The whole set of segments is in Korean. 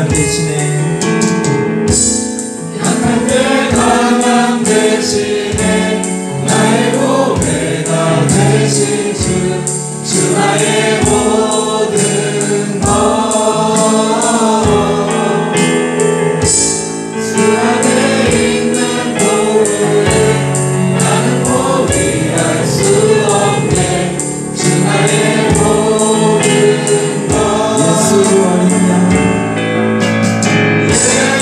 대신에 약할 때 강한 대신에 대신에 나의 보배가 되신 주 나의 모든 것 주 안에 있는 보배 나는 포기할 수 없네 주 나의 모든 것 예수 아니냐 예수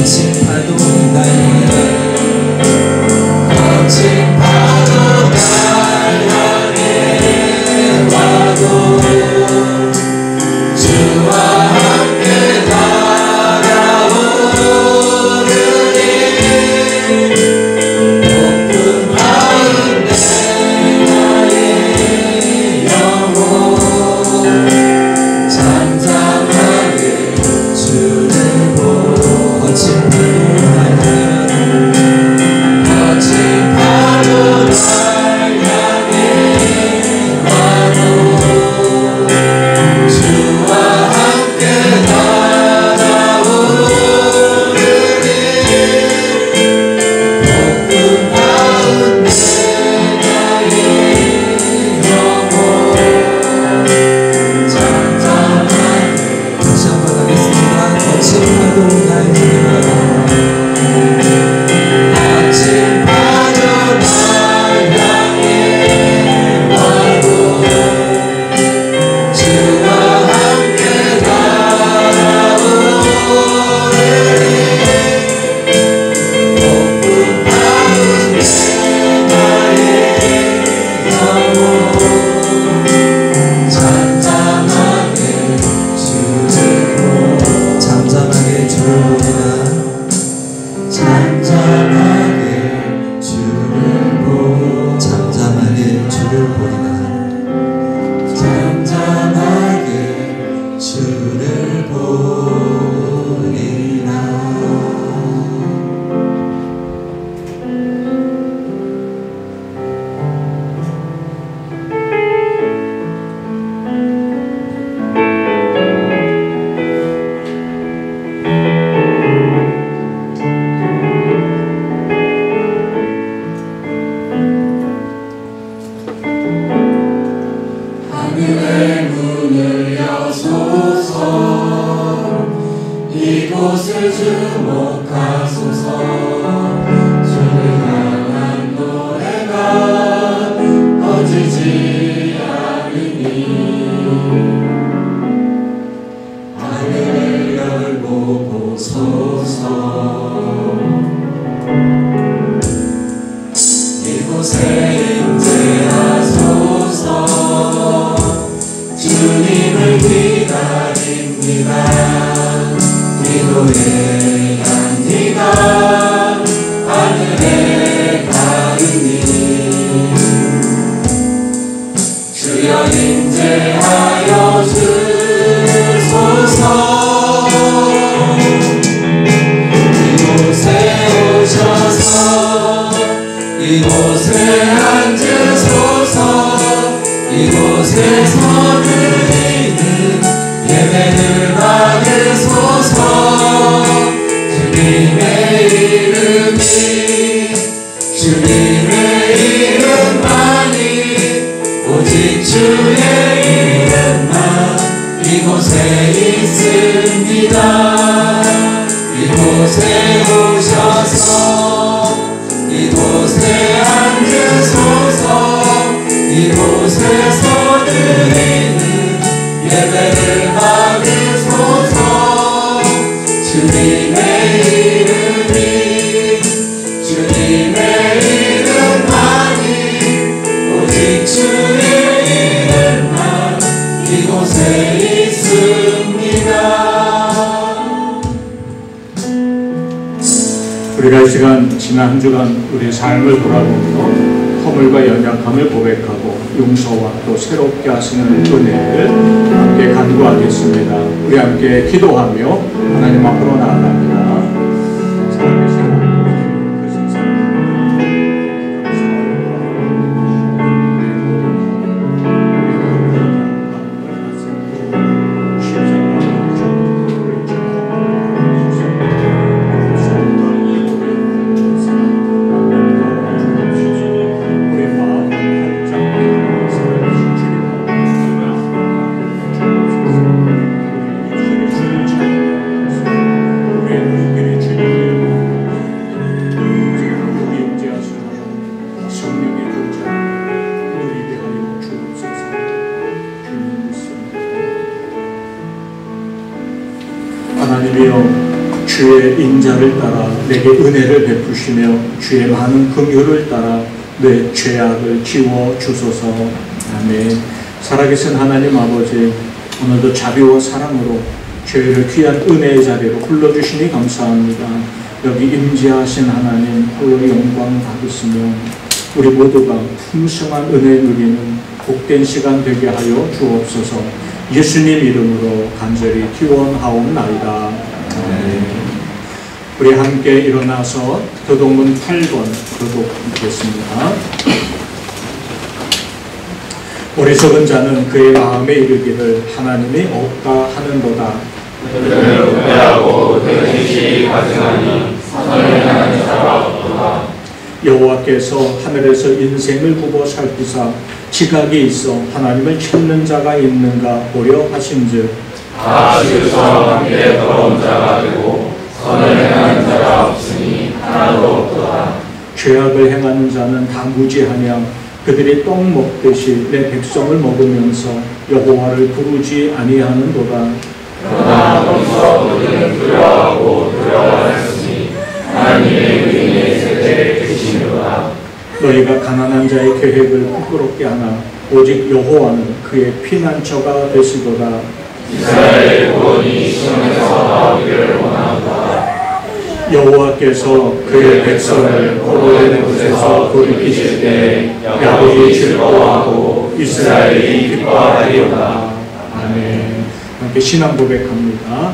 거친 파도 날 거친 파도 날 향해 와도 주와 함께 이곳을 주목하소서. 주를 향한 노래가 꺼지지 않으니 하늘을 열고 보소서. 이곳에 임재하소서. 주님을 기다립니다. 기도의 향기가 하늘에 가르니 주여 임재하여 주소서. 이곳에 오셔서 이곳에 앉으소서. 이곳에서 드리는 예배를 받으소서. 주님의 이름만이 오직 주의 이름만 이곳에 있습니다. 이곳에 오셔서 이곳에 앉으소서. 이곳에서 드리는 예배를 받으소서. 주님의 이름만이 오직 주의 이름만 이곳에 있습니다. 우리가 이 시간 지난 한 주간 우리의 삶을 돌아보며 허물과 연약함을 고백하고 용서와 또 새롭게 하시는 은혜를 함께 간구하겠습니다. 우리 함께 기도하며 하나님 앞으로 나아갑니다. 주의 인자를 따라 내게 은혜를 베푸시며 주의 많은 긍휼을 따라 내 죄악을 지워 주소서. 아멘. 살아계신 하나님 아버지, 오늘도 자비와 사랑으로 저희를 귀한 은혜의 자리로 불러주시니 감사합니다. 여기 임재하신 하나님 홀로 영광 받으시며 우리 모두가 풍성한 은혜 누리는 복된 시간 되게 하여 주옵소서. 예수님 이름으로 간절히 기원하옵나이다. 아멘. 우리 함께 일어나서 교독문 8번 교독하겠습니다. 어리석은 자는 그의 마음에 이르기를 하나님이 없다 하는도다. 그들은 후회하고 그것이 가증하니 선을 향하는 자가 없도다. 여호와께서 하늘에서 인생을 굽어 살피사 지각이 있어 하나님을 찾는 자가 있는가 보려 하신즉 다 지으서 함께 더러운 자가 되고 선을 행하는 자가 없으니 하나도 없도다. 죄악을 행하는 자는 다 무지하냐. 그들이 떡 먹듯이 내 백성을 먹으면서 여호와를 부르지 아니하는도다. 그러나 거기서 그들은 두려워하고 두려워하였으니 하나님의 의인의 세대에 계시니로다. 너희가 가난한 자의 계획을 부끄럽게 하나 오직 여호와는 그의 피난처가 되시도다. 이스라엘의 구원이 시온에서 나오기를 원하노다. 여호와께서 그의 백성을 포로된 곳에서 돌이키실 때 야곱이 즐거워하고 이스라엘이 기뻐하리로다. 아멘. 함께 신앙 고백합니다.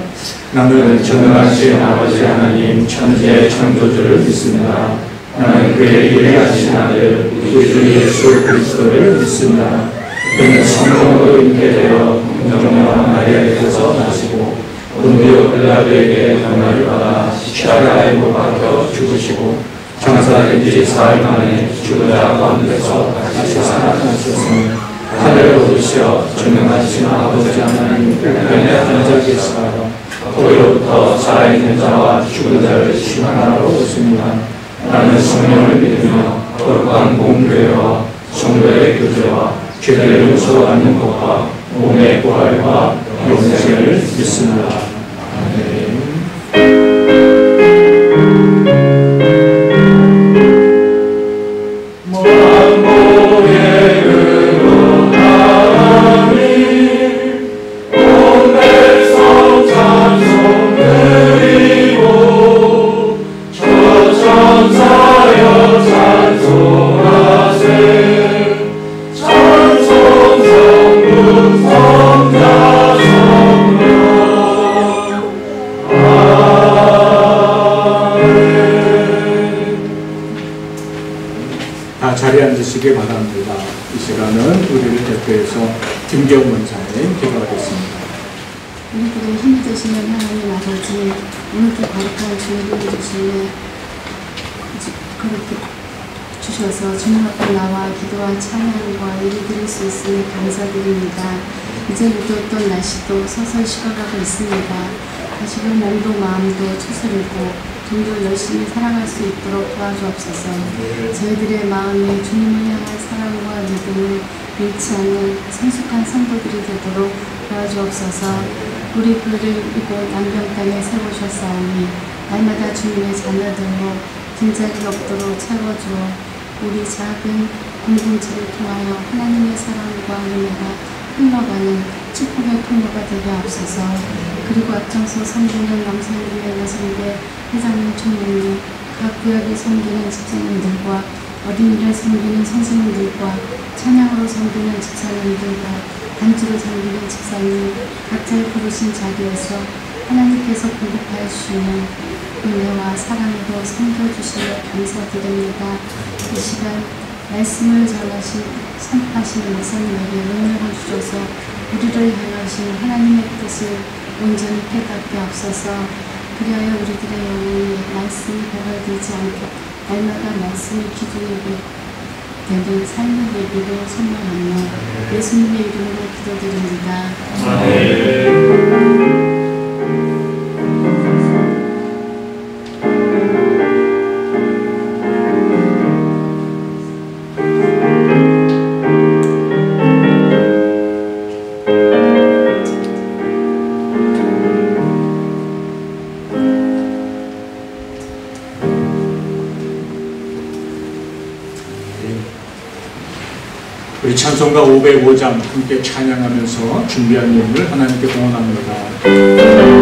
나는 전능하신 아버지 하나님 천지의 창조주를 믿습니다. 나는 그의 유일하신 아들 우리 주 예수 그리스도를 믿습니다. 그는 성령으로 잉태되어 동정녀 마리아에게서 나시고 본디오 빌라도에게 고난을 받아 십자가에 못 박혀 죽으시고 장사된 지 사흘 만에 죽은 자 가운데서 다시 살아나셨으니 하늘로 오르시어 전능하신 아버지 하나님 편에 앉아 계시다가 거기로부터 살아있는 자와 죽은 자를 심판하러 오십니다. 나는 성령을 믿으며 거룩한 공교회와 성도의 교제와 죄를 용서받는 것과 몸의 부활과 영생을 믿습니다. 자리에 앉으시기 바랍니다. 이 시간은 우리를 대표해서 김경 원사님 기도하겠습니다. 우리들의 힘이 되시는 하나님 아버지, 오늘도 거룩한 주일을 주시네 그렇게 주셔서 주님 앞에 나와 기도와 찬양과 예배 드릴 수 있으니 감사드립니다. 이제부터 어떤 날씨도 서서히 식어가고 있습니다. 다시금 몸도 마음도 추스르고 좀 더 열심히 살아갈 수 있도록 도와주옵소서. 저희들의 마음에 주님을 향한 사랑과 믿음을 잃지 않는 성숙한 성도들이 되도록 도와주옵소서. 우리 그를 이곳 남경 땅에 세우셨사오니 날마다 주님의 자녀들로 긴장이 없도록 채워주어 우리 작은 공동체를 통하여 하나님의 사랑과 은혜가 흘러가는 축복의 통로가 되게 앞서서 그리고 앞장서 섬기는 남성교회 여성대 회장님 총무님 각 구역에 섬기는 직장인들과 어린이를 섬기는 선생님들과 찬양으로 섬기는 집사님들과 단주로 섬기는 집사님 각자의 부르신 자리에서 하나님께서 공급하여 주시는 은혜와 사랑으로 섬겨주시며 감사드립니다. 이 시간 말씀을 전하신 선포하시는 목사님에게 능력을 주셔서 우리를 향하신 하나님의 뜻을 온전히 깨닫게 앞서서 그리하여 우리들의 영혼이 말씀이 배설되지 않게 날마다 말씀이 기준이 되는 삶의 예비로 선명하며 예수님의 이름으로 기도드립니다. 아멘. 우리 찬송가 505장 함께 찬양하면서 준비한 예물을 하나님께 봉헌합니다.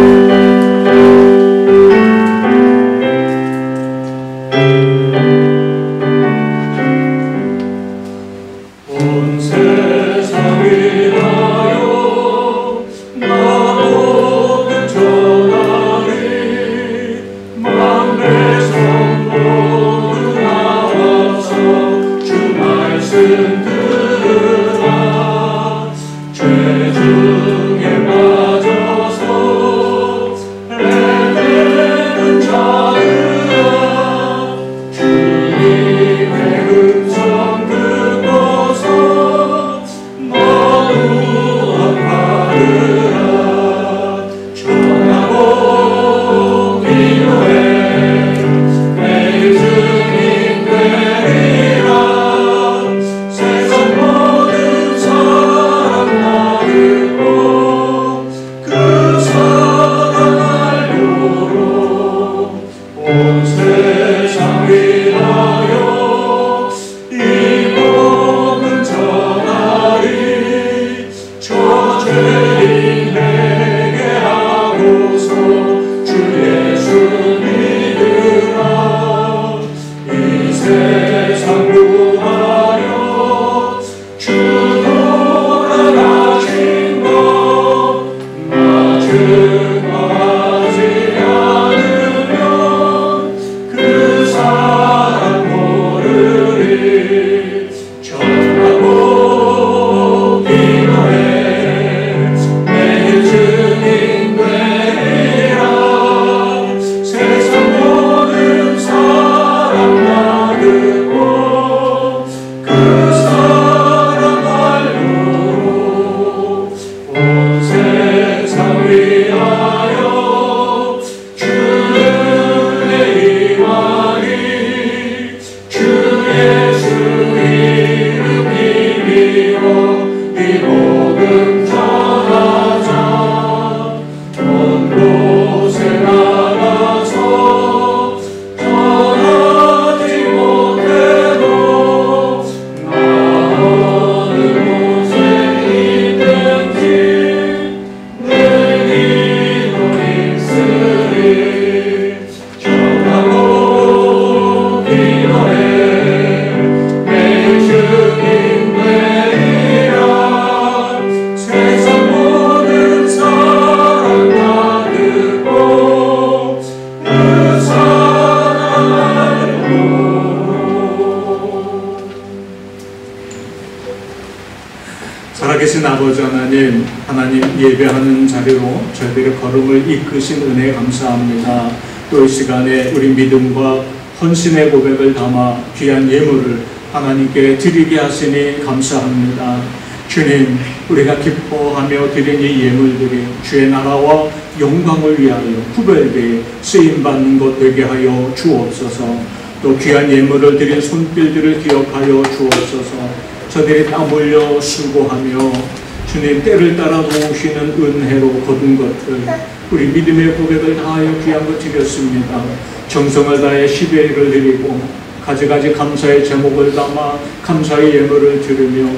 살아계신 아버지 하나님, 하나님 예배하는 자리로 저희들의 걸음을 이끄신 은혜에 감사합니다. 또 이 시간에 우리 믿음과 헌신의 고백을 담아 귀한 예물을 하나님께 드리게 하시니 감사합니다. 주님, 우리가 기뻐하며 드린 이 예물들이 주의 나라와 영광을 위하여 구별되어 쓰임받는 것 되게 하여 주옵소서. 또 귀한 예물을 드린 손길들을 기억하여 주옵소서. 저들이 땀 흘려 수고하며 주님 때를 따라 도우시는 은혜로 거둔 것들, 우리 믿음의 고백을 다하여 귀한 것 드렸습니다. 정성을 다해 10의 1을 드리고 가지가지 감사의 제목을 담아 감사의 예물을 드리며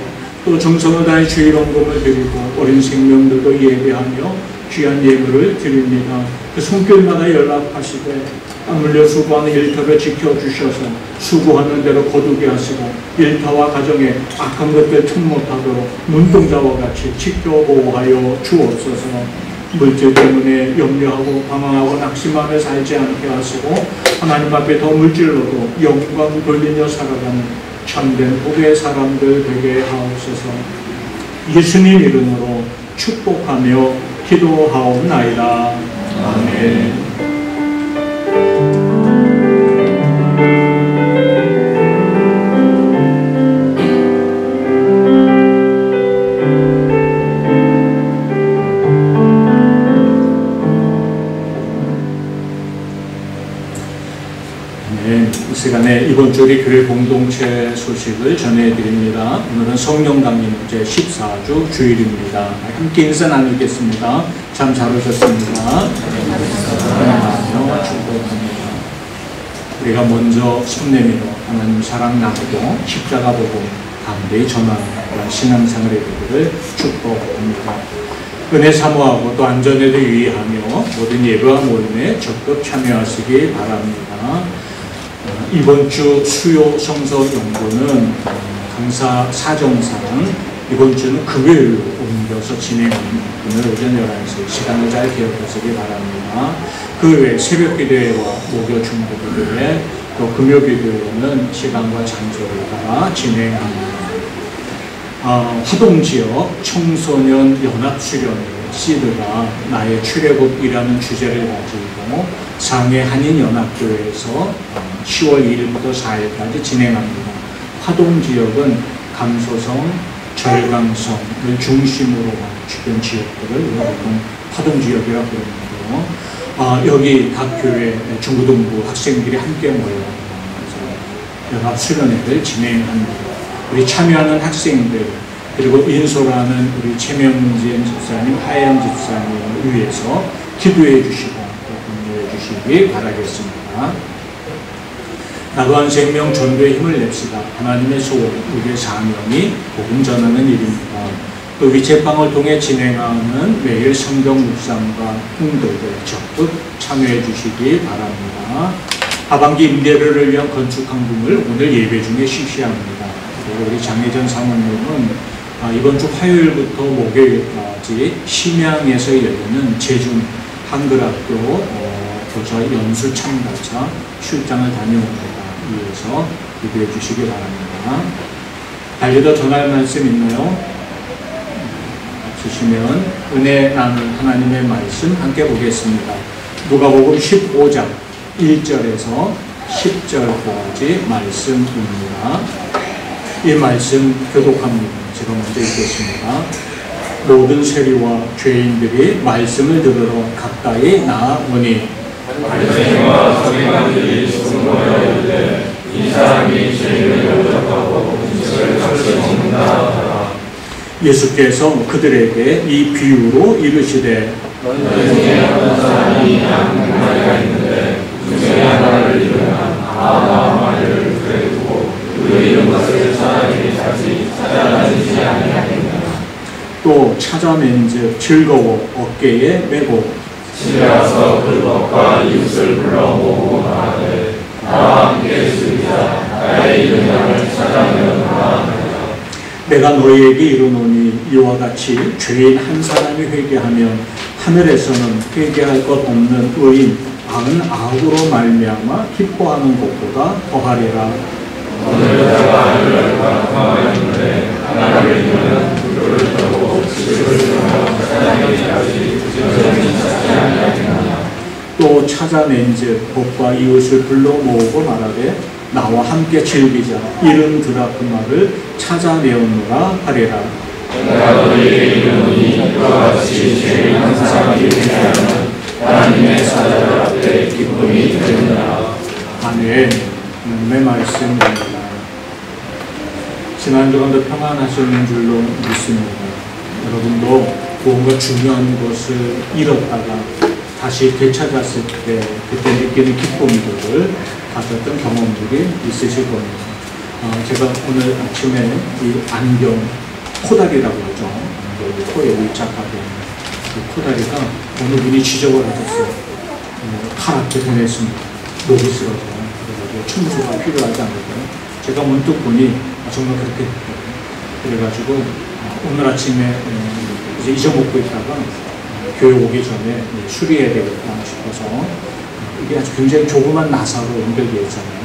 또 정성을 다해 주의 헌금을 드리고 어린 생명들도 예배하며 귀한 예물을 드립니다. 그 손길마다 연락하시되 땀 흘려 수고하는 일터를 지켜주셔서 수고하는 대로 거두게 하시고 일터와 가정에 악한 것들 틈 못하도록 눈동자와 같이 지켜보호하여 주옵소서. 물질 때문에 염려하고 방황하고 낙심하며 살지 않게 하시고 하나님 앞에 더 물질로도 영광 돌리며 살아가는 참된 복의 사람들 되게 하옵소서. 예수님 이름으로 축복하며 기도하옵나이다. 아멘. 이 시간에 이번 주리 교회 공동체 소식을 전해드립니다. 오늘은 성령 강림 제 14주 주일입니다. 함께 인사 나누겠습니다. 참 잘 오셨습니다. 축복합니다. 우리가 먼저 손 내밀어 하나님 사랑 나누고 십자가 보고 가운데 전하는 신앙생활의 되기를 축복합니다. 은혜 사모하고 또 안전에도 유의하며 모든 예배와 모임에 적극 참여하시기 바랍니다. 이번 주 수요 성서 연구는 강사 사정상 이번 주는 금요일로 옮겨서 진행합니다. 오늘 오전 11시 시간을 잘 기억하시기 바랍니다. 그 외 새벽 기도회와 목요 중보 기도회 또 금요 기도회는 시간과 장소를 따라 진행합니다. 화동지역 청소년 연합수련회 시드가 나의 출애굽이라는 주제를 가지고 상해 한인연합교회에서 10월 2일부터 4일까지 진행합니다. 화동지역은 감소성, 절강성을 중심으로 주변 지역들을 우리가 보통 화동지역이라고 부르는데요. 여기 각 교회 중고등부 학생들이 함께 모여 연합수련회를 진행합니다. 우리 참여하는 학생들 그리고 인솔하는 우리 최명진 집사님, 하영 집사님을 위해서 기도해 주시고 격려해 주시기 바라겠습니다. 나그한 생명 전도의 힘을 냅시다. 하나님의 소원, 우리의 사명이 복음 전하는 일입니다. 또 위챗방을 통해 진행하는 매일 성경 묵상과 홍도를 적극 참여해 주시기 바랍니다. 하반기 임대료를 위한 건축 항공을 오늘 예배 중에 실시합니다. 그리고 우리 장혜전 사모님은 이번 주 화요일부터 목요일까지 심양에서 열리는 제중 한글학교 교사 연수 참가자 출장을 다녀옵니다. 위해서 기도해 주시기 바랍니다. 달리더 전할 말씀 있나요? 주시면 은혜 나눌 하나님의 말씀 함께 보겠습니다. 누가복음 15장 1절에서 10절까지 말씀입니다. 이 말씀 교독합니다. 제가 먼저 읽겠습니다. 모든 세리와 죄인들이 말씀을 들으러 가까이 나아오니 바리새인과 서기관들이 수군거려 이르되 이 사람이 죄인을 영접하고 음식을 같이 먹는다 하더라. 예수께서 그들에게 이 비유로 이르시되 너희 중에 어떤 사람이 양 100마리가 있는데 그 중에 하나를 잃으면 아홉 마리를 그에 두고 그 잃은 것을 사람이 다시 찾아다니지 아니하겠느냐. 또 찾아낸즉 즐거워 어깨에 메고 집에 와서 불법과 이웃을 불러 모으고 말하되 나와 함께 즐기자. 나의 잃은 양을 찾아내었노라 하니라. 내가 너희에게 이르노니 이와 같이 죄인 한 사람이 회개하면 하늘에서는 회개할 것 없는 의인 99으로 말미암아 기뻐하는 것보다 더하리라. 어느 여자가 하늘과 평화가 있는데 하나를 잃으면 불을 끄고 집을 들으며 찾아내기까지 부지런히 찾지 아니하겠느냐. 또 찾아낸즉 법과 이웃을 불러 모으고 말하되 나와 함께 즐기자. 잃은 드라크마를 찾아내었노라 하리라. 내가 너희에게 이르노니 이와 같이 죄인 한 사람이 회개하면 하나님의 사자들 앞에 기쁨이 되느니라. 아멘. 내 말씀입니다. 지난 주간도 평안하셨는 줄로 믿습니다. 여러분도 무언가 중요한 것을 잃었다가 다시 되찾았을 때 그때 느끼는 기쁨들을 가졌던 경험들이 있으실 겁니다. 제가 오늘 아침에 이 안경 코다리라고 하죠. 코에 밀착하게 그 코다리가 어느 분이 지적을 하셨어요. 파랗게 변했습니다. 녹이 쓰러져. 그래가지고 청소가 필요하지 않거든요. 제가 문득 보니 정말 그렇게 됐거든요. 그래가지고 오늘 아침에 이제 잊어먹고 있다가 교회 오기 전에 수리해야 되겠다 싶어서 이게 아주 굉장히 조그만 나사로 연결되어 있잖아요.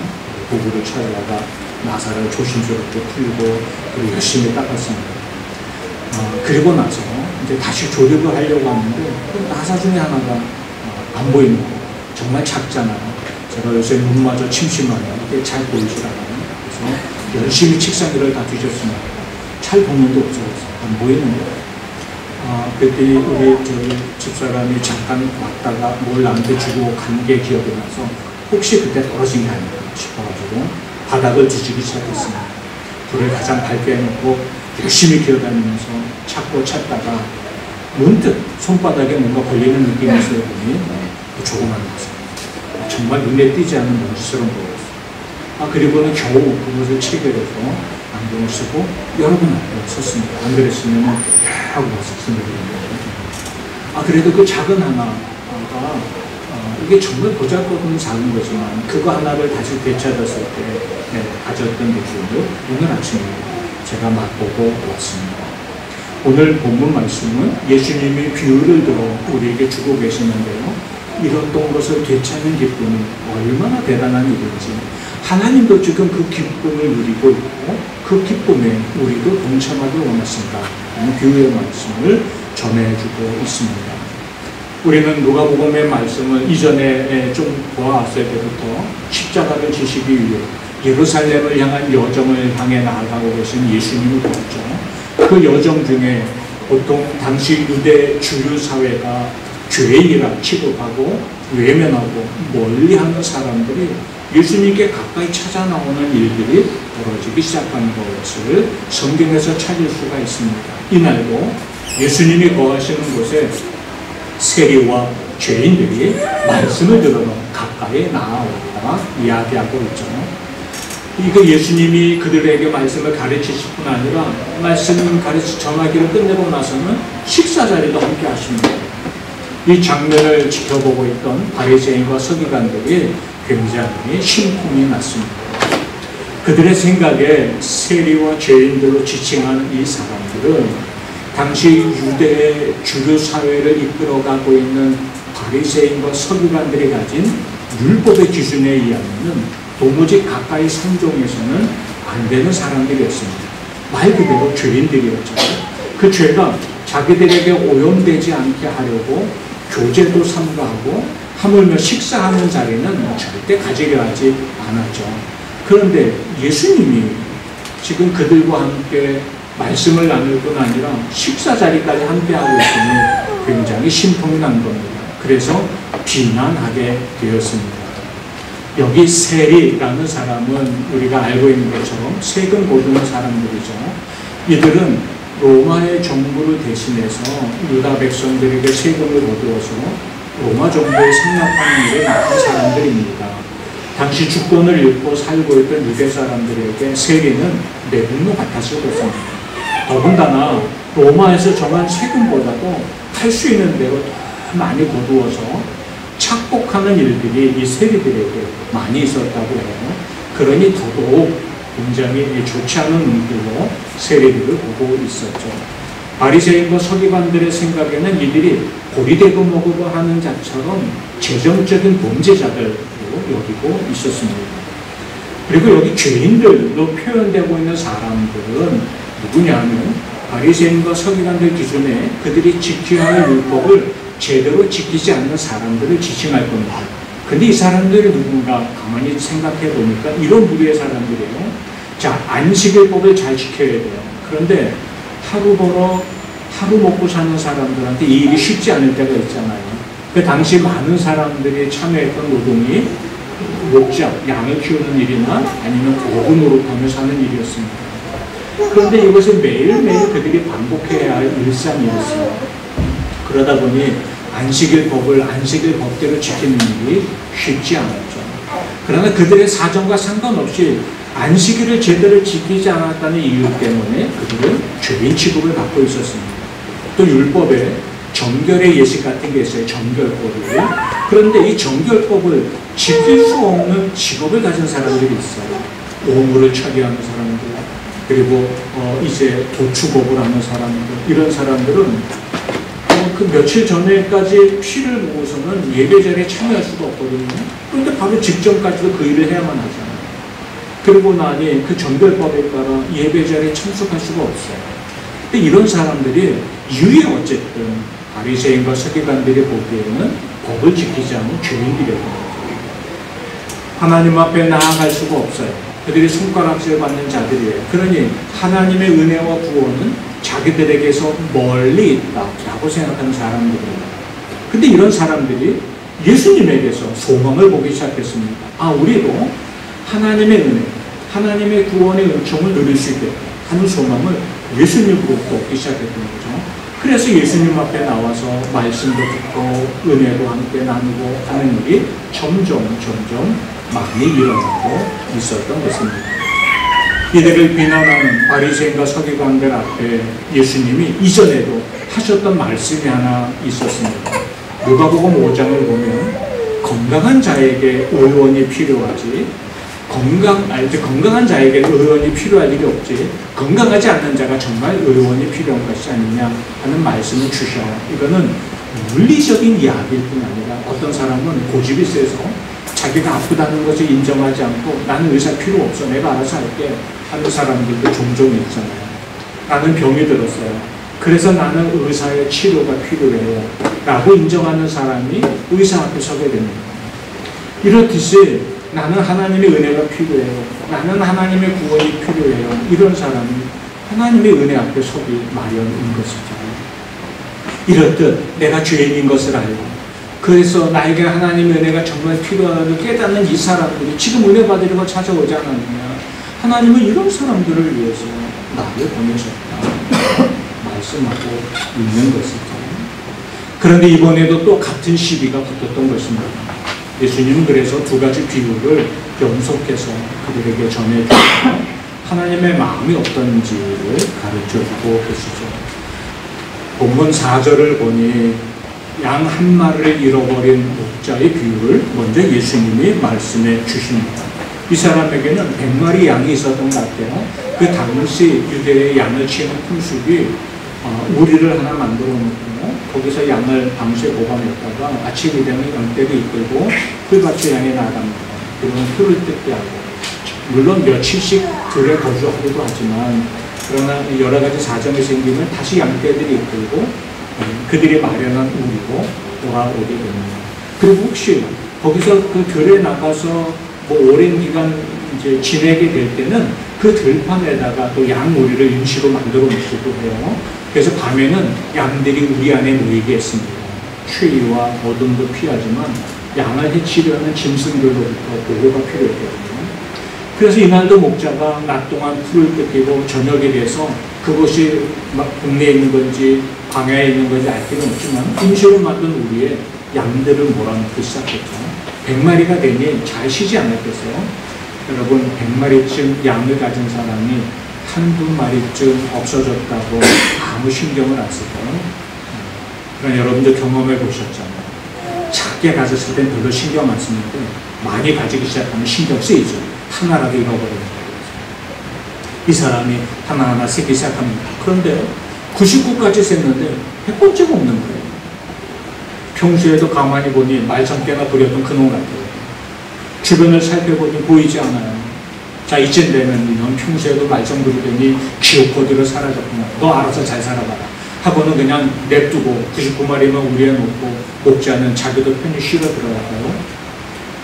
도구를 찾아다가 나사를 조심스럽게 풀고 그리고 열심히 닦았습니다. 그리고 나서 이제 다시 조립을 하려고 하는데 그 나사 중에 하나가 안 보이는 거예요. 정말 작잖아요. 제가 요새 눈마저 침침하면 이게 잘 보이질 않아요. 그래서 열심히 책상 위를 다 뒤졌습니다. 잘 보는데 없어졌어요. 안 보이는 거예요. 그때 우리 저희 집사람이 잠깐 왔다가 뭘 나한테 주고 간 게 기억이 나서 혹시 그때 떨어진 게 아닐까 싶어가지고 바닥을 뒤지기 시작했습니다. 불을 가장 밝게 해놓고 열심히 기어다니면서 찾고 찾다가 문득 손바닥에 뭔가 걸리는 느낌이 있어요. 보니 그 조그만 모습. 정말 눈에 띄지 않는 먼지처럼 보였어요. 그리고는 겨우 그것을 체결해서 안경을 쓰고 여러분 앞에 섰습니다. 안 그랬으면 하고 왔었습니다. 그래도 그 작은 하나가 이게 정말 보잘것없는 작은 거지만 그거 하나를 다시 되찾았을 때 가졌던 느낌을 오늘 아침에 제가 맛보고 왔습니다. 오늘 본문 말씀은 예수님이 비유를 들어 우리에게 주고 계시는데요. 이런 것을 되찾는 기쁨이 얼마나 대단한 일인지 하나님도 지금 그 기쁨을 누리고 있고 그 기쁨에 우리도 동참하길 원하신다. 비유의 말씀을 전해주고 있습니다. 우리는 누가복음의 말씀을 이전에 좀 보아왔을 때부터 십자가를 지시기 위해 예루살렘을 향한 여정을 향해 나아가고 계신 예수님을 보았죠. 그 여정 중에 보통 당시 유대 주류 사회가 죄인이라 취급하고 외면하고 멀리하는 사람들이 예수님께 가까이 찾아 나오는 일들이 벌어지기 시작한 것을 성경에서 찾을 수가 있습니다. 이날도 예수님이 거하시는 곳에 세리와 죄인들이 말씀을 들으러 가까이 나아왔다 이야기하고 있죠. 이거 예수님이 그들에게 말씀을 가르치실 뿐 아니라 말씀 전하기를 끝내고 나서는 식사 자리도 함께 하십니다. 이 장면을 지켜보고 있던 바리새인과 서기관들이 굉장히 심통이 났습니다. 그들의 생각에 세리와 죄인들로 지칭하는 이 사람들은 당시 유대의 주류 사회를 이끌어가고 있는 바리새인과 서기관들이 가진 율법의 기준에 의하면 도무지 가까이 상종해서는 안 되는 사람들이었습니다. 말 그대로 죄인들이었죠. 그 죄가 자기들에게 오염되지 않게 하려고 교제도 삼가하고 하물며 식사하는 자리는 절대 가지려 하지 않았죠. 그런데 예수님이 지금 그들과 함께 말씀을 나눌 뿐 아니라 식사 자리까지 함께하고 있으니 굉장히 심통이 난 겁니다. 그래서 비난하게 되었습니다. 여기 세리라는 사람은 우리가 알고 있는 것처럼 세금 거두는 사람들이죠. 이들은 로마의 정부를 대신해서 유다 백성들에게 세금을 거두어서 로마 정부에 상납하는 일에 나간 사람들입니다. 당시 주권을 잃고 살고 있던 유대 사람들에게 세리는 내분노 같았을 것입니다. 더군다나 로마에서 정한 세금보다도 할 수 있는 대로 더 많이 거두어서 착복하는 일들이 이 세리들에게 많이 있었다고 해요. 그러니 더더욱 굉장히 좋지 않은 눈길로 세리들을 보고 있었죠. 바리새인과 서기관들의 생각에는 이들이 고리대고 먹으려 하는 자처럼 재정적인 범죄자들로 여기고 있었습니다. 그리고 여기 죄인들로 표현되고 있는 사람들은 누구냐면 바리새인과 서기관들 기준에 그들이 지켜야 할 율법을 제대로 지키지 않는 사람들을 지칭할 겁니다. 근데 이 사람들이 누군가 가만히 생각해 보니까 이런 부류의 사람들이에요. 자, 안식일법을 잘 지켜야 돼요. 그런데 하루 벌어 하루 먹고 사는 사람들한테 이 일이 쉽지 않을 때가 있잖아요. 그 당시 많은 사람들이 참여했던 노동이 목장, 양을 키우는 일이나 아니면 어부 노릇하며 사는 일이었습니다. 그런데 이것을 매일매일 그들이 반복해야 할 일상이었어요. 그러다 보니 안식일 법대로 지키는 일이 쉽지 않았죠. 그러나 그들의 사정과 상관없이 안식일을 제대로 지키지 않았다는 이유 때문에 그들은 죄인 취급을 받고 있었습니다. 또 율법에 정결의 예식 같은 게 있어요. 정결법이. 그런데 이 정결법을 지킬 수 없는 직업을 가진 사람들이 있어요. 오물을 처리하는 사람들, 그리고 이제 도축업을 하는 사람들, 이런 사람들은 그 며칠 전에까지 피를 모으서는 예배자리에 참여할 수가 없거든요. 그런데 바로 직전까지도 그 일을 해야만 하잖아요. 그러고 나니 그 정결법에 따라 예배자리에 참석할 수가 없어요. 근데 이런 사람들이 유에 어쨌든 바리새인과 서기관들이 보기에는 법을 지키지 않은 죄인들이거든요. 하나님 앞에 나아갈 수가 없어요. 그들이 손가락질 받는 자들이에요. 그러니 하나님의 은혜와 구원은 자기들에게서 멀리 있다라고 생각하는 사람들입니다. 근데 이런 사람들이 예수님에게서 소망을 보기 시작했습니다. 우리도 하나님의 은혜, 하나님의 구원의 은총을 누릴 수 있겠다 하는 소망을 예수님으로부터 얻기 시작했던 거죠. 그래서 예수님 앞에 나와서 말씀도 듣고 은혜도 함께 나누고 하는 일이 점점 많이 일어나고 있었던 것입니다. 이들을 비난하는 바리새인과 서기관들 앞에 예수님이 이전에도 하셨던 말씀이 하나 있었습니다. 누가복음 5장을 보면 건강한 자에게 의원이 필요하지 건강한 자에게 의원이 필요할 일이 없지 건강하지 않는 자가 정말 의원이 필요한 것이 아니냐 하는 말씀을 주셔요. 이거는 물리적인 이야기일 뿐 아니라 어떤 사람은 고집이 세서 자기가 아프다는 것을 인정하지 않고 나는 의사 필요 없어 내가 알아서 할게 하는 사람들도 종종 있잖아요. 나는 병이 들었어요. 그래서 나는 의사의 치료가 필요해요 라고 인정하는 사람이 의사 앞에 서게 됩니다. 이렇듯이 나는 하나님의 은혜가 필요해요. 나는 하나님의 구원이 필요해요. 이런 사람이 하나님의 은혜 앞에 서기 마련인 것이죠. 이렇듯 내가 죄인인 것을 알고 그래서 나에게 하나님의 은혜가 정말 필요하다고 깨닫는 이 사람들이 지금 은혜 받으려고 찾아오지 않았느냐. 하나님은 이런 사람들을 위해서 나를 보내셨다 말씀하고 있는 것이죠. 그런데 이번에도 또 같은 시비가 붙었던 것입니다. 예수님은 그래서 두 가지 비유를 연속해서 그들에게 전해주고 하나님의 마음이 어떤지를 가르쳐주고 계시죠. 본문 4절을 보니 양 한 마리를 잃어버린 목자의 비유를 먼저 예수님이 말씀해 주십니다. 이 사람에게는 100마리 양이 있었던 것 같아요. 그 당시 유대의 양을 치는 풍습이 우리를 하나 만들어 놓고 거기서 양을 방수에 보관했다가 아침이 되면 양떼를 이끌고 풀밭에 양이 나갑니다. 그러면 풀을 뜯게 하고 물론 며칠씩 들에 거주하기도 하지만 그러나 여러 가지 사정이 생기면 다시 양떼들이 이끌고 그들이 마련한 우리로 돌아오게 됩니다. 그리고 혹시 거기서 그 들에 나가서 뭐 오랜 기간 이제 지내게 될 때는 그 들판에다가 또 양우리를 임시로 만들어 놓기도 해요. 그래서 밤에는 양들이 우리 안에 모이게 했습니다. 추위와 어둠도 피하지만 양을 해치려는 짐승들로부터 보호가 필요했거든요. 그래서 이날도 목자가 낮 동안 풀을 뜯기고 저녁에 돼서 그것이 막 동네에 있는 건지 광야에 있는 건지 알 길은 없지만 임시로 만든 우리의 양들을 몰아넣기 시작했죠. 100마리가 되니 잘 쉬지 않았겠어요? 여러분 100마리쯤 양을 가진 사람이 한두 마리쯤 없어졌다고 아무 신경을 안 쓸까요? 그런 여러분들 경험해 보셨잖아요. 작게 가졌을 땐 별로 신경 안 쓰는데 많이 가지기 시작하면 신경 쓰이죠. 하나라도 잃어버리는 거예요. 이 사람이 하나하나 세기 시작합니다. 그런데 99까지 셌는데 100번째가 없는 거예요. 평소에도 가만히 보니 말썽깨나 부렸던 그놈 같아요. 주변을 살펴보니 보이지 않아요. 자, 이쯤 되면 넌 평소에도 말썽 부리더니 기어코드로 사라졌구나. 너 알아서 잘 살아봐라. 하고는 그냥 냅두고 99마리만 우리에 놓고 목자는 자기도 편히 쉬러 들어가요.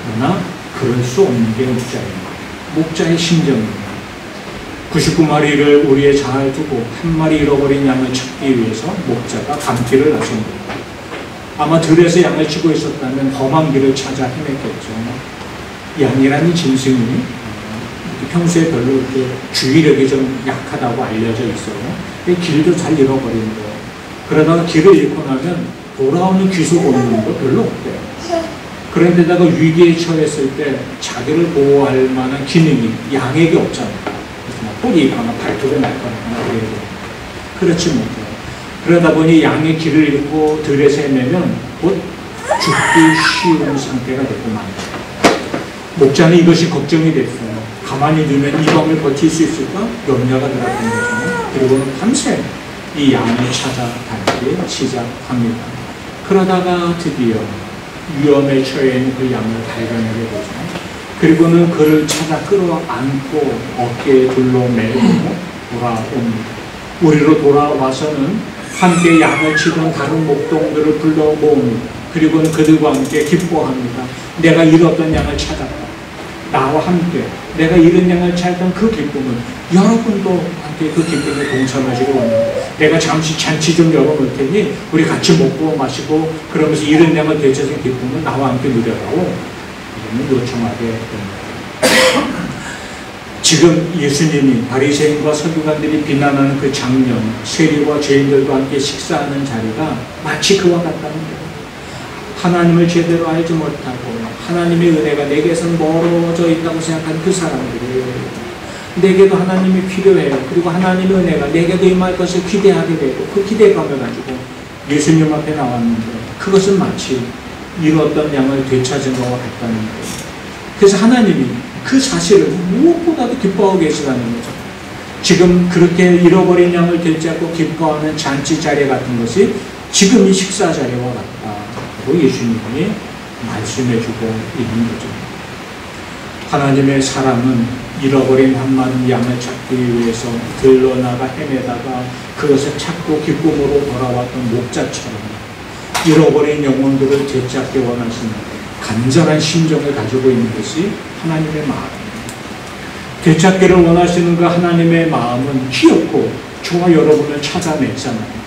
그러나 그럴 수 없는 게 목자입니다. 목자의 심정입니다. 99마리를 우리에 잘 두고 한 마리 잃어버린 양을 찾기 위해서 목자가 감길을 나섭니다. 아마 들에서 양을 치고 있었다면 험한 길을 찾아 헤맸겠죠. 양이라는 짐승이 평소에 별로 이렇게 주의력이 좀 약하다고 알려져 있어요. 길도 잘 잃어버리는 거예요. 그러다가 길을 잃고 나면 돌아오는 귀소 본능도 별로 없대요. 그런데다가 위기에 처했을 때 자기를 보호할 만한 기능이 양에게 없잖아요. 뿌리 있거나 발톱에 날거나 그래야 돼요. 그렇지 못해요. 그러다 보니 양의 길을 잃고 들에서 헤매면 곧 죽기 쉬운 상태가 되고 맙니다. 목자는 이것이 걱정이 됐어요. 가만히 두면 이 밤을 버틸 수 있을까? 염려가 들었던 거죠. 그리고는 밤새 이 양을 찾아다니기 시작합니다. 그러다가 드디어 위험에 처해 있는 그 양을 발견하게 되죠. 그리고는 그를 찾아 끌어안고 어깨에 둘러매고 돌아옵니다. 우리로 돌아와서는 함께 양을 치던 다른 목동들을 불러 모읍니다. 그리고는 그들과 함께 기뻐합니다. 내가 잃었던 양을 찾았다. 나와 함께 내가 잃은 양을 찾던 그 기쁨을 여러분도 함께 그 기쁨에 동참하시기 원합니다. 내가 잠시 잔치 좀 열어놓을 테니 우리 같이 먹고 마시고 그러면서 잃은 양을 되찾은 기쁨을 나와 함께 누려라고 요청하게 됩니다. 지금 예수님이 바리새인과 서기관들이 비난하는 그 장면, 세리와 죄인들과 함께 식사하는 자리가 마치 그와 같다는 거예요. 하나님을 제대로 알지 못하고 하나님의 은혜가 내게서 멀어져 있다고 생각하는 그 사람들이 내게도 하나님이 필요해요. 그리고 하나님의 은혜가 내게도 임할 것을 기대하게 되고 그 기대감을 가지고 예수님 앞에 나왔는데 그것은 마치 잃었던 양을 되찾은 것과 같다는 거예요. 그래서 하나님이 그 사실을 무엇보다도 기뻐하고 계시다는 거죠. 지금 그렇게 잃어버린 양을 되찾고 기뻐하는 잔치 자리 같은 것이 지금 이 식사 자리와 같다고 예수님이 말씀해주고 있는 거죠. 하나님의 사랑은 잃어버린 한 많은 양을 찾기 위해서 들러나가 헤매다가 그것을 찾고 기쁨으로 돌아왔던 목자처럼 잃어버린 영혼들을 되찾기 원하시는 간절한 심정을 가지고 있는 것이 하나님의 마음입니다. 되찾기를 원하시는 그 하나님의 마음은 귀엽고 저와 여러분을 찾아냈잖아요.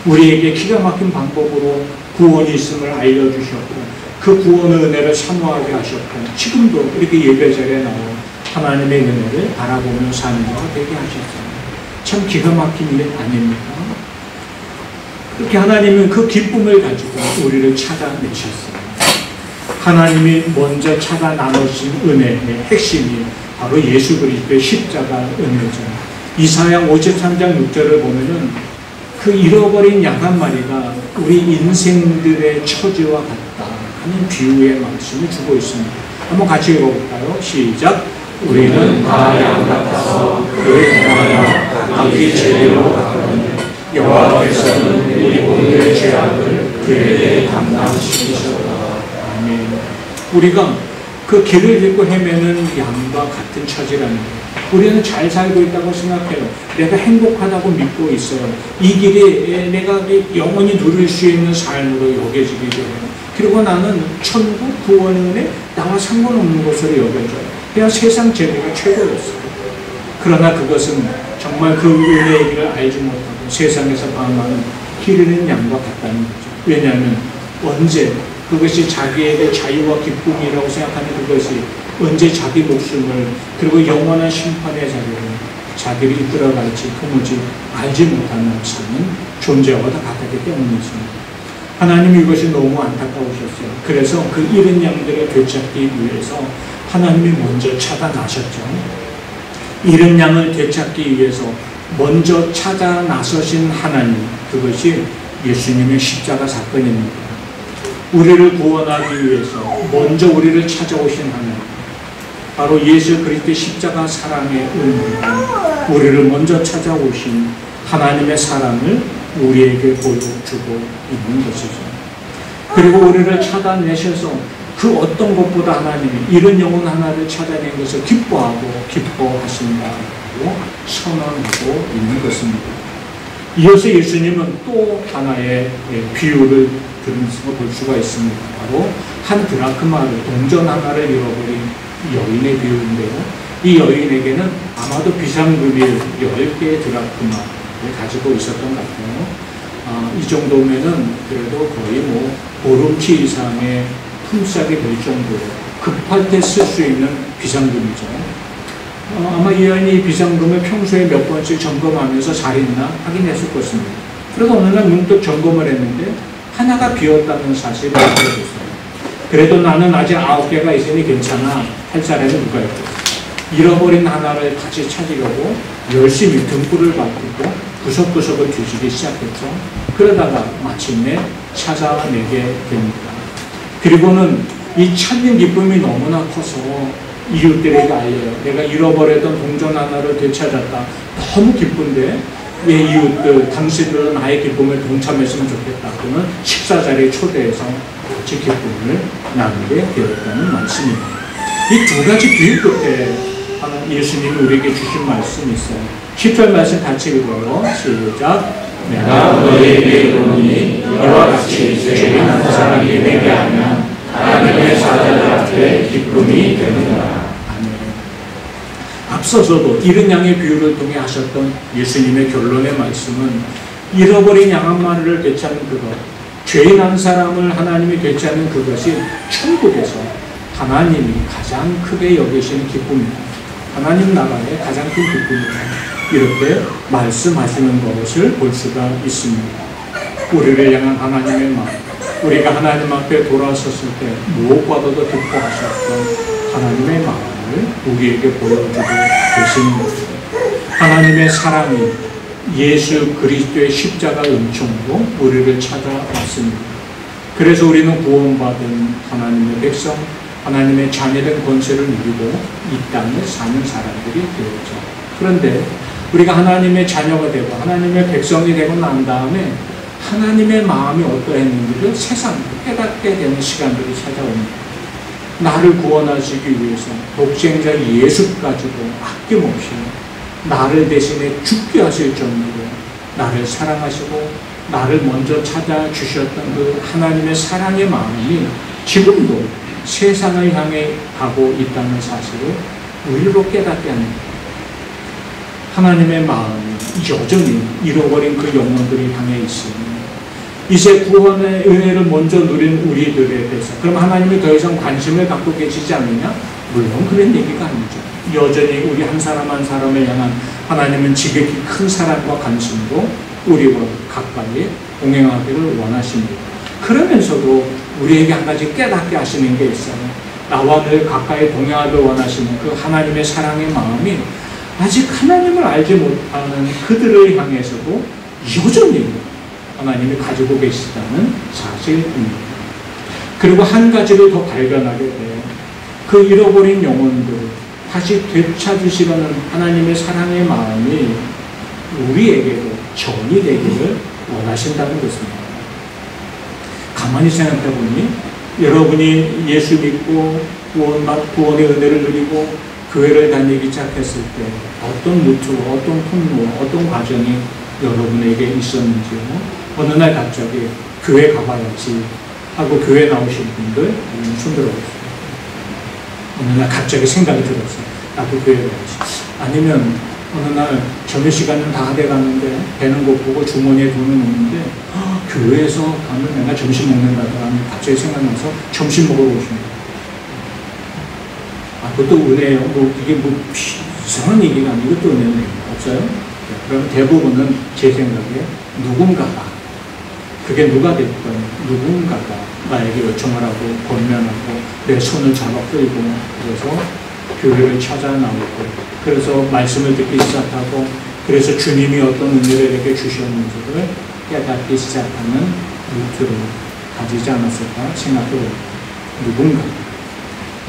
우리에게 기가 막힌 방법으로 구원이 있음을 알려주셨고 그 구원의 은혜를 사모하게 하셨고 지금도 이렇게 예배자리에 나와 하나님의 은혜를 바라보며 사는 자가 되게 하셨어요. 참 기가 막힌 일 아닙니까? 그렇게 하나님은 그 기쁨을 가지고 우리를 찾아내셨어요. 하나님이 먼저 찾아 나누신 은혜의 핵심이 바로 예수 그리스도의 십자가 은혜죠. 이사야 53장 6절을 보면은 그 잃어버린 양 한 마리가 우리 인생들의 처지와 같다 하는 비유의 말씀을 주고 있습니다. 한번 같이 읽어볼까요? 시작. 우리는 다 양 같아서 그의 행하여 각기 제대로 가거니 여호와께서는 우리 모두의 죄악을 그에게 담당시키셨다. 아멘. 우리가 그 길을 잃고 헤매는 양과 같은 처지라는 거예요. 우리는 잘 살고 있다고 생각해요. 내가 행복하다고 믿고 있어요. 이 길이 내가 영원히 누릴 수 있는 삶으로 여겨지게 돼요. 그리고 나는 천국 구원에 나와 상관없는 것으로 여겨져요. 그냥 세상 재미가 최고였어요. 그러나 그것은 정말 그 은혜의 길을 알지 못하고 세상에서 방황하는 길 잃는 양과 같다는 거죠. 왜냐하면 언제 그것이 자기에게 자유와 기쁨이라고 생각하는 그것이 언제 자기 목숨을 그리고 영원한 심판의 자리를 자기를 이끌어갈지 도무지 알지 못하는 사는 존재와 같았기 때문이었습니다. 하나님이 이것이 너무 안타까우셨어요. 그래서 그 잃은 양들을 되찾기 위해서 하나님이 먼저 찾아 나셨죠. 잃은 양을 되찾기 위해서 먼저 찾아 나서신 하나님, 그것이 예수님의 십자가 사건입니다. 우리를 구원하기 위해서 먼저 우리를 찾아오신 하나님, 바로 예수 그리스도의 십자가 사랑의 은혜가 우리를 먼저 찾아오신 하나님의 사랑을 우리에게 보여주고 있는 것이죠. 그리고 우리를 찾아내셔서 그 어떤 것보다 하나님이 이런 영혼 하나를 찾아낸 것을 기뻐하고 기뻐하신다고 선언하고 있는 것입니다. 이어서 예수님은 또 하나의 비유를 들으면서 볼 수가 있습니다. 바로 한 드라크마를, 동전 하나를 잃어버린 여인의 비유인데요. 이 여인에게는 아마도 비상금일 10개의 드라크마를 가지고 있었던 것 같아요. 이 정도면은 그래도 거의 보름치 이상의 품삯이 될 정도로 급할 때 쓸 수 있는 비상금이죠. 아마 이 여인이 비상금을 평소에 몇 번씩 점검하면서 잘 있나 확인했을 것입니다. 그래서 어느 날 문득 점검을 했는데 하나가 비었다는 사실을 알게 됐어요. 그래도 나는 아직 9개가 있으니 괜찮아 할 사람이 누가 있겠어요. 잃어버린 하나를 다시 찾으려고 열심히 등불을 바꾸고 구석구석을 뒤지기 시작했죠. 그러다가 마침내 찾아내게 됩니다. 그리고는 이 찾는 기쁨이 너무나 커서 이웃들에게 알려요. 내가 잃어버렸던 동전 하나를 되찾았다. 너무 기쁜데 왜 이웃들, 당신들은 나의 기쁨에 동참했으면 좋겠다. 그러면 식사 자리에 초대해서 같이 기쁨을 나누게 되었다는 말씀입니다. 이 두 가지 비유 끝에 예수님이 우리에게 주신 말씀이 있어요. 10절 말씀 같이 읽어요. 시작. 내가 너희에게 이르노니 이와 같이 죄인한 사람이 회개하면 하나님의 사자들 앞에 기쁨이 되느니라. 아멘. 앞서서도 잃은 양의 비유를 통해 하셨던 예수님의 결론의 말씀은 잃어버린 양 한 마리를 되찾는 그것, 죄인 한 사람을 하나님이 되찾는 그것이 천국에서 하나님이 가장 크게 여기시는 기쁨입니다. 하나님 나라의 가장 큰 기쁨입니다. 이렇게 말씀하시는 것을 볼 수가 있습니다. 우리를 향한 하나님의 마음, 우리가 하나님 앞에 돌아섰을 때 무엇보다도 기뻐하셨던 하나님의 마음, 것을 우리에게 보여주고 계시는 것입니다. 하나님의 사랑이 예수 그리스도의 십자가 은총으로 우리를 찾아왔습니다. 그래서 우리는 구원받은 하나님의 백성, 하나님의 자녀된 권세를 누리고 이 땅에 사는 사람들이 되었죠. 그런데 우리가 하나님의 자녀가 되고 하나님의 백성이 되고 난 다음에 하나님의 마음이 어떠했는지를 세상 깨닫게 되는 시간들이 찾아옵니다. 나를 구원하시기 위해서 독생자 예수 가지고 아낌없이 나를 대신에 죽게 하실 정도로 나를 사랑하시고 나를 먼저 찾아주셨던 그 하나님의 사랑의 마음이 지금도 세상을 향해 가고 있다는 사실을 우리로 깨닫게 합니다. 하나님의 마음이 여전히 잃어버린 그 영혼들이 향해 있습니다. 이제 구원의 은혜를 먼저 누린 우리들에 대해서 그럼 하나님이 더 이상 관심을 갖고 계시지 않느냐? 물론 그런 얘기가 아니죠. 여전히 우리 한 사람 한 사람을 향한 하나님은 지극히 큰 사랑과 관심으로 우리와 가까이 동행하기를 원하십니다. 그러면서도 우리에게 한 가지 깨닫게 하시는 게 있어요. 나와 늘 가까이 동행하기를 원하시는 그 하나님의 사랑의 마음이 아직 하나님을 알지 못하는 그들을 향해서도 여전히 하나님이 가지고 계시다는 사실입니다. 그리고 한 가지를 더 발견하게 돼요. 그 잃어버린 영혼들 다시 되찾으시려는 하나님의 사랑의 마음이 우리에게도 전이 되기를 원하신다는 것입니다. 가만히 생각해 보니 여러분이 예수 믿고 구원의 은혜를 누리고 교회를 다니기 시작했을 때 어떤 루트와 어떤 통로와 어떤 과정이 여러분에게 있었는지요. 어느 날 갑자기 교회 가봐야지 하고 교회 나오신 분들 손 들어보세요. 어느 날 갑자기 생각이 들었어요. 나도 교회 가야지. 아니면 어느 날 점심시간은 다 돼가는데 배는 고프고 주머니에 돈은 없는데 교회에서 가면 내가 점심 먹는다더라 갑자기 생각나서 점심 먹으러 오십니다. 그것도 은혜예요. 이게 이상한 얘기가 아니고 또 은혜는 없어요? 네, 그럼 대부분은 제 생각에 누군가가 그게 누가 됐든 누군가가 나에게 요청을 하고 권면하고 내 손을 잡아 끌고 그래서 교회를 찾아 나오고 그래서 말씀을 듣기 시작하고 그래서 주님이 어떤 은혜를 이렇게 주셨는지를 깨닫기 시작하는 루트를 가지지 않았을까 생각해봅니다.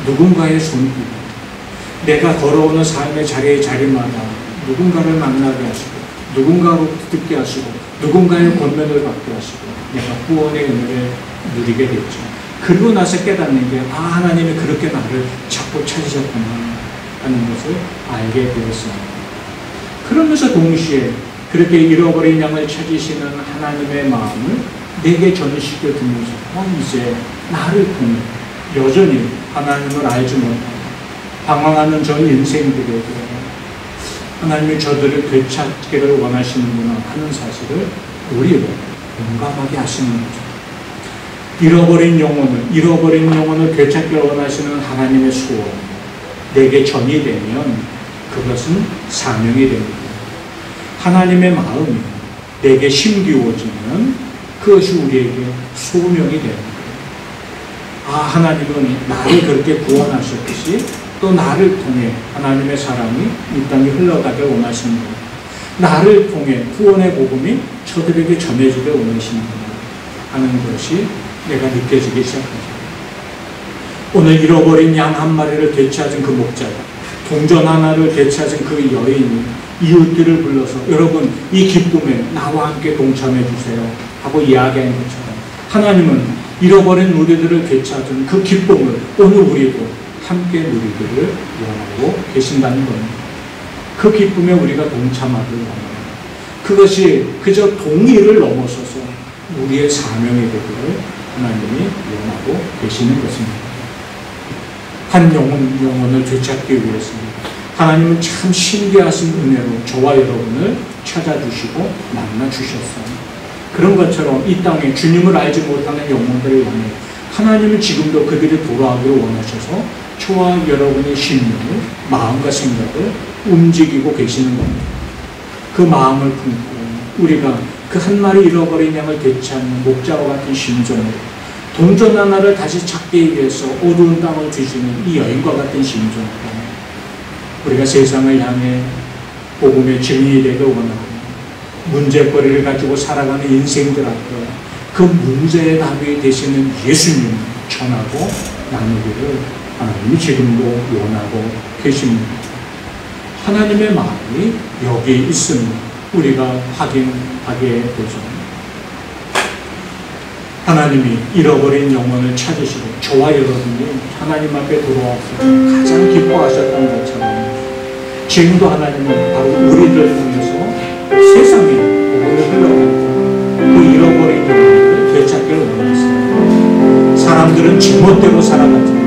누군가의 손길 내가 걸어오는 삶의 자리마다 누군가를 만나게 하시고 누군가로 듣게 하시고 누군가의 권면을 받게 하시고 내가 구원의 은혜를 누리게 됐죠. 그리고 나서 깨닫는 게 하나님이 그렇게 나를 자꾸 찾으셨구나 하는 것을 알게 되었습니다. 그러면서 동시에 그렇게 잃어버린 양을 찾으시는 하나님의 마음을 내게 전시켜 주면서 이제 나를 통해 여전히 하나님을 알지 못하고 방황하는 전 인생들에게 하나님이 저들을 되찾기를 원하시는구나 하는 사실을 우리로 공감하게 하시는 거죠. 잃어버린 영혼을 되찾기를 원하시는 하나님의 소원 내게 전이 되면 그것은 사명이 됩니다. 하나님의 마음이 내게 심기워지면 그것이 우리에게 소명이 됩니다. 하나님은 나를 그렇게 구원하셨듯이 또 나를 통해 하나님의 사랑이 이 땅에 흘러가길 원하십니다. 나를 통해 구원의 복음이 저들에게 전해지길 원하십니다 하는 것이 내가 느껴지기 시작하죠. 오늘 잃어버린 양 한 마리를 되찾은 그 목자가 동전 하나를 되찾은 그 여인이 이웃들을 불러서 여러분 이 기쁨에 나와 함께 동참해 주세요 하고 이야기한 것처럼 하나님은 잃어버린 우리들을 되찾은 그 기쁨을 오늘 우리도 함께 누리기를 원하고 계신다는 겁니다. 그 기쁨에 우리가 동참하기를 원합니다. 그것이 그저 동의를 넘어서서 우리의 사명이 되기를 하나님이 원하고 계시는 것입니다. 한 영혼을 되찾기 위해서는 하나님은 참 신기하신 은혜로 저와 여러분을 찾아주시고 만나주셨어요. 그런 것처럼 이 땅에 주님을 알지 못하는 영혼들을 향해 하나님은 지금도 그들이 돌아오기를 원하셔서 저와 여러분의 심령을 마음과 생각을 움직이고 계시는 겁니다. 그 마음을 품고 우리가 그 한 마리 잃어버린 양을 되찾는 목자와 같은 심정으로 동전 하나를 다시 찾기 위해서 어두운 땅을 주시는 이 여인과 같은 심정으로 우리가 세상을 향해 복음의 증인이 되길 원하고 문제거리를 가지고 살아가는 인생들 앞에 그 문제의 답이 되시는 예수님을 전하고 나누기를 하나님이 지금도 원하고 계십니다. 하나님의 마음이 여기 있습니다. 우리가 확인하게 되죠. 하나님이 잃어버린 영혼을 찾으시고 저와 여러분이 하나님 앞에 돌아와서 가장 기뻐하셨던 것처럼 지금도 하나님은 바로 우리를 통해서 세상에 복음을 흘러가고 그 잃어버린 영혼을 되찾기를 원하세요. 사람들은 제멋대로 살아갔지만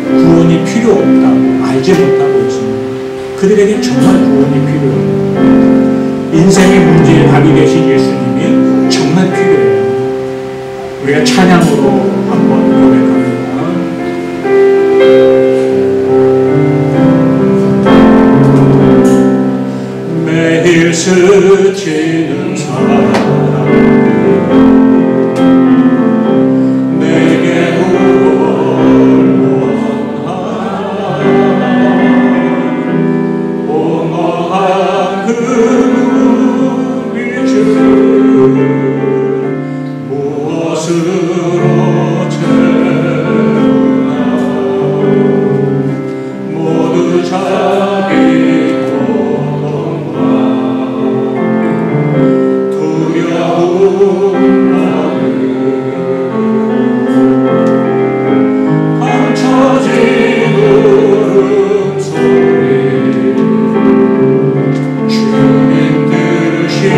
구원이 필요 없다고 알지 못하고 있습니다. 그들에게 정말 구원이 필요해요. 인생의 문제에 답이 되신 예수님이 정말 필요해요. 우리가 찬양으로 한번 고백합니다. 매일 스치는 사랑 내게 원한 공허한 그 눈빛을 무엇으로 채우나 모두 자기 고통과 두려움 나를 감춰진 울음소리 주님 들으시네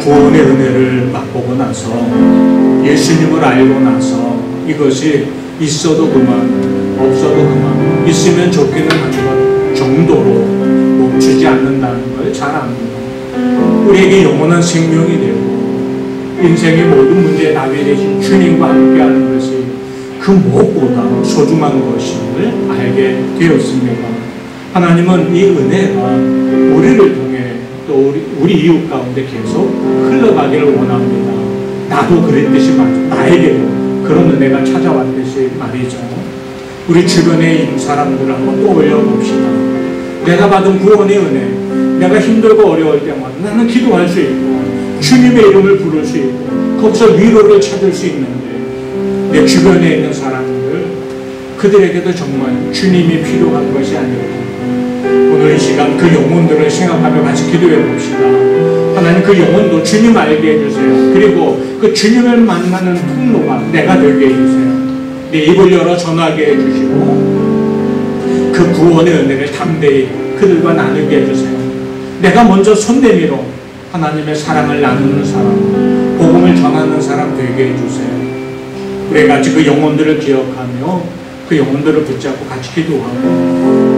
구원의 은혜를 맛보고 나서 예수님을 알고 나서 이것이 있어도 그만 없어도 그만 있으면 좋기는 한 것 정도로 멈추지 않는다는 걸 잘 압니다. 우리에게 영원한 생명이 되고 인생의 모든 문제에 답이 되신 주님과 함께하는 것이 그 무엇보다 소중한 것임을 알게 되었습니다. 하나님은 이 은혜가 우리를 통해 또 우리 이웃 가운데 계속 흘러가기를 원합니다. 나도 그랬듯이 나에게도 그런 은혜가 찾아왔듯이 말이죠. 우리 주변에 있는 사람들을 한번 떠올려 봅시다. 내가 받은 구원의 은혜, 내가 힘들고 어려울 때마다 나는 기도할 수 있고 주님의 이름을 부를 수 있고 거기서 위로를 찾을 수 있는데, 내 주변에 있는 사람들, 그들에게도 정말 주님이 필요한 것이 아닐까. 오늘 이 시간 그 영혼들을 생각하며 같이 기도해 봅시다. 하나님, 그 영혼도 주님 알게 해주세요. 그리고 그 주님을 만나는 통로가 내가 되게 해주세요. 내 입을 열어 전하게 해주시고 그 구원의 은혜를 담대히 그들과 나누게 해주세요. 내가 먼저 손 내밀어 하나님의 사랑을 나누는 사람, 복음을 전하는 사람 되게 해주세요. 우리 같이 그 영혼들을 기억하며 그 영혼들을 붙잡고 같이 기도하고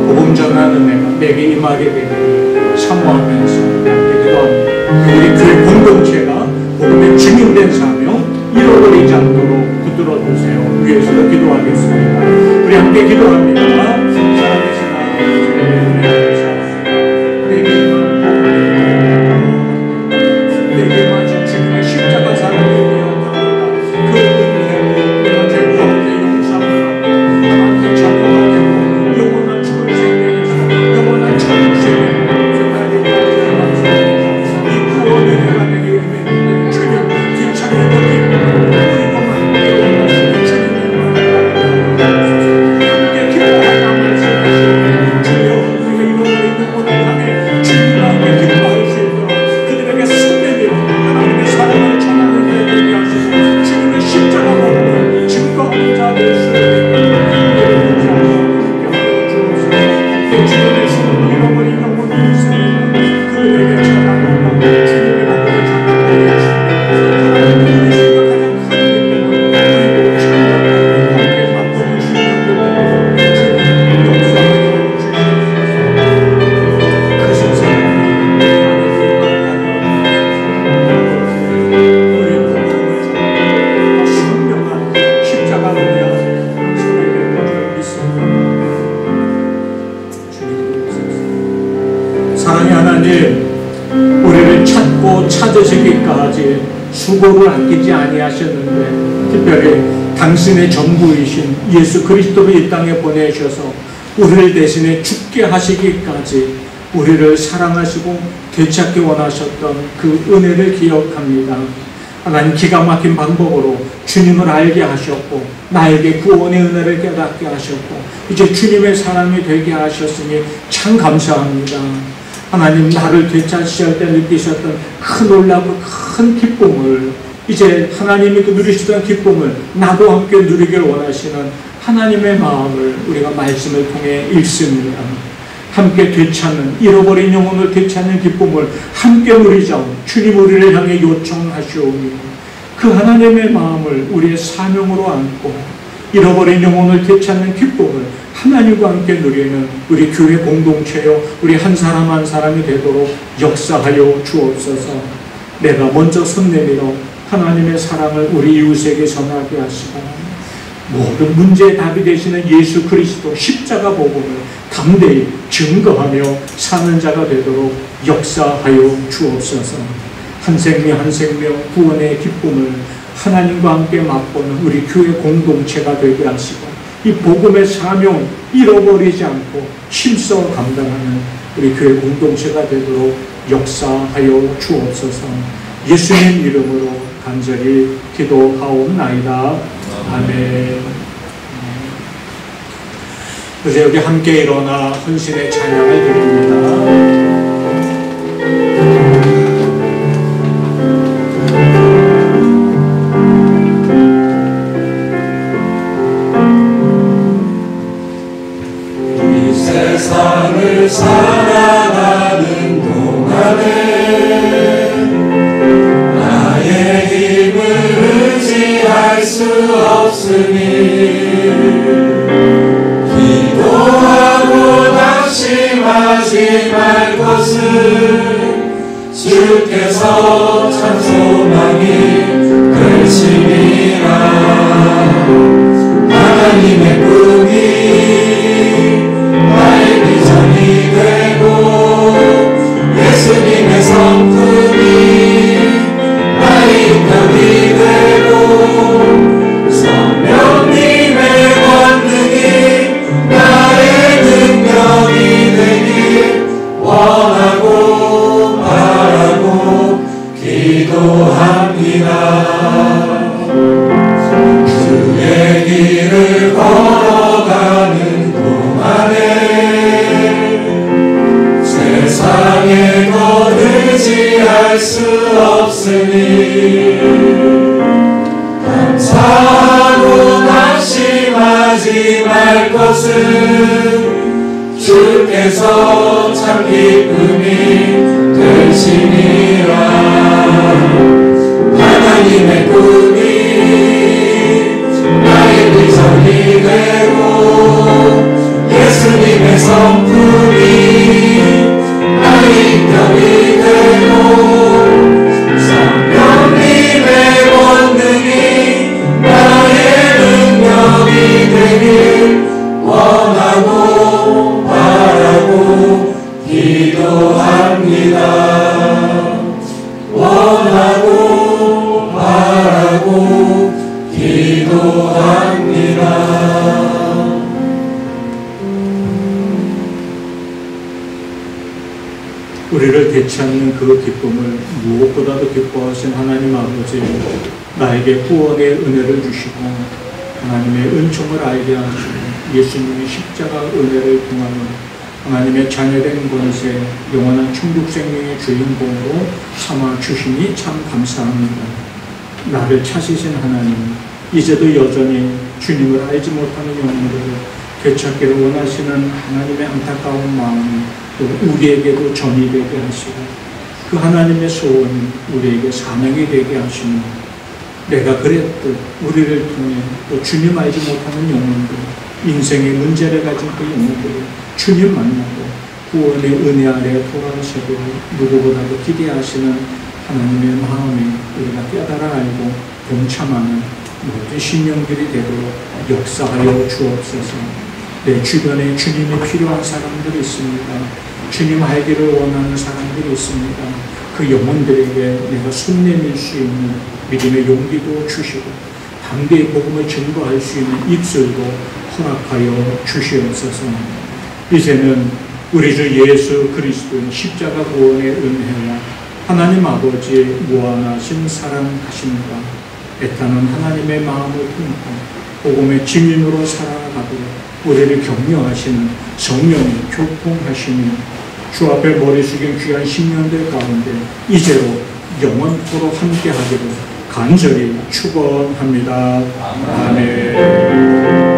복음 전하는 은혜가 내게 임하게 되기를 사모하면서 함께 기도합니다. 우리 교회 공동체가 복음의 증인된 사명 잃어버리지 않도록 붙들어 주세요. 위에서도 기도하겠습니다. 우리 함께 기도합니다. 살아계신 하나님, 내게 맞은 주님의 십자가 사랑에 미안합니다. 그 은혜 내가 죄 가운데 용서하고 하나님의 자녀가 되고 영원한 죽을 생명에서 영원한 천국 생명 정말 내게 감사합니다. 이 구원의 은혜가 내게 임해 주님 뒤창에 걷기 찾으시기까지 수고를 아끼지 아니하셨는데, 특별히 당신의 전부이신 예수 그리스도를 이 땅에 보내셔서 우리를 대신에 죽게 하시기까지 우리를 사랑하시고 되찾기 원하셨던 그 은혜를 기억합니다. 하나님, 기가 막힌 방법으로 주님을 알게 하셨고 나에게 구원의 은혜를 깨닫게 하셨고 이제 주님의 사람이 되게 하셨으니 참 감사합니다. 하나님, 나를 되찾으실 때 느끼셨던 큰 놀라고 큰 기쁨을 이제 하나님이 그 누리시던 기쁨을 나도 함께 누리길 원하시는 하나님의 마음을 우리가 말씀을 통해 읽습니다. 함께 되찾는, 잃어버린 영혼을 되찾는 기쁨을 함께 누리자 주님 우리를 향해 요청하시오니 그 하나님의 마음을 우리의 사명으로 안고 잃어버린 영혼을 되찾는 기쁨을 하나님과 함께 누리는 우리 교회 공동체요 우리 한 사람 한 사람이 되도록 역사하여 주옵소서. 내가 먼저 손 내밀어 하나님의 사랑을 우리 이웃에게 전하게 하시고 모든 문제의 답이 되시는 예수 그리스도 십자가 복음을 담대히 증거하며 사는 자가 되도록 역사하여 주옵소서. 한 생명 한 생명 구원의 기쁨을 하나님과 함께 맛보는 우리 교회 공동체가 되게 하시고 이 복음의 사명 잃어버리지 않고 힘써 감당하는 우리 교회 공동체가 되도록 역사하여 주옵소서. 예수님 이름으로 간절히 기도하옵나이다. 아멘. 이제 여기 함께 일어나 헌신의 찬양을 드립니다. 세상을 살아가는 동안에 나의 힘을 의지할 수 없으니 기도하고 낙심하지 말 것은 주께서 참 소망이 되심이라. 하나님의 꿈이 나의 비전이 기도합니다. 주의 길을 걸어가는 동안에 세상에 더 의지할 수 없으니 감사하고 낙심하지 말 것은 주께서 참 기쁨이 되시니라. 하나님의 꿈이 나의 비전이 되고 예수님의 성품이 나의 인격이 되고 성령님의 본능이 나의 능력이 되길 원하고 바라고 기도합니다. 원하고 바라고 기도합니다. 우리를 대체하는 그 기쁨을 무엇보다도 기뻐하신 하나님 아버지, 나에게 구원의 은혜를 주시고 하나님의 은총을 알게 하시고 예수님의 십자가 은혜를 통하여 하나님의 자녀된 권세, 영원한 천국 생명의 주인공으로 삼아 주시니 참 감사합니다. 나를 찾으신 하나님, 이제도 여전히 주님을 알지 못하는 영혼들을 되찾기를 원하시는 하나님의 안타까운 마음이 또 우리에게도 전이 되게 하시고 그 하나님의 소원이 우리에게 사명이 되게 하시며 내가 그랬듯 우리를 통해 또 주님 알지 못하는 영혼들, 인생의 문제를 가진 그 영혼들을 주님 만나고 구원의 은혜 아래 돌아오시기를 누구보다도 기대하시는 하나님의 마음에 우리가 깨달아 알고 동참하는 모든 신령들이 되도록 역사하여 주옵소서. 내 주변에 주님이 필요한 사람들이 있습니다. 주님 알기를 원하는 사람들이 있습니다. 그 영혼들에게 내가 손 내밀 수 있는 믿음의 용기도 주시고 담대히 복음을 증거할 수 있는 입술도 허락하여 주시옵소서. 이제는 우리 주 예수 그리스도의 십자가 구원의 은혜와 하나님 아버지의 무한하신 사랑하심과 애타는 하나님의 마음을 품고 복음의 증인으로 살아가도록 우리를 격려하시는 성령이 교통하시니 주 앞에 머리 숙인 귀한 10년들 가운데 이제로 영원토록 함께하기를 간절히 축원합니다. 아멘.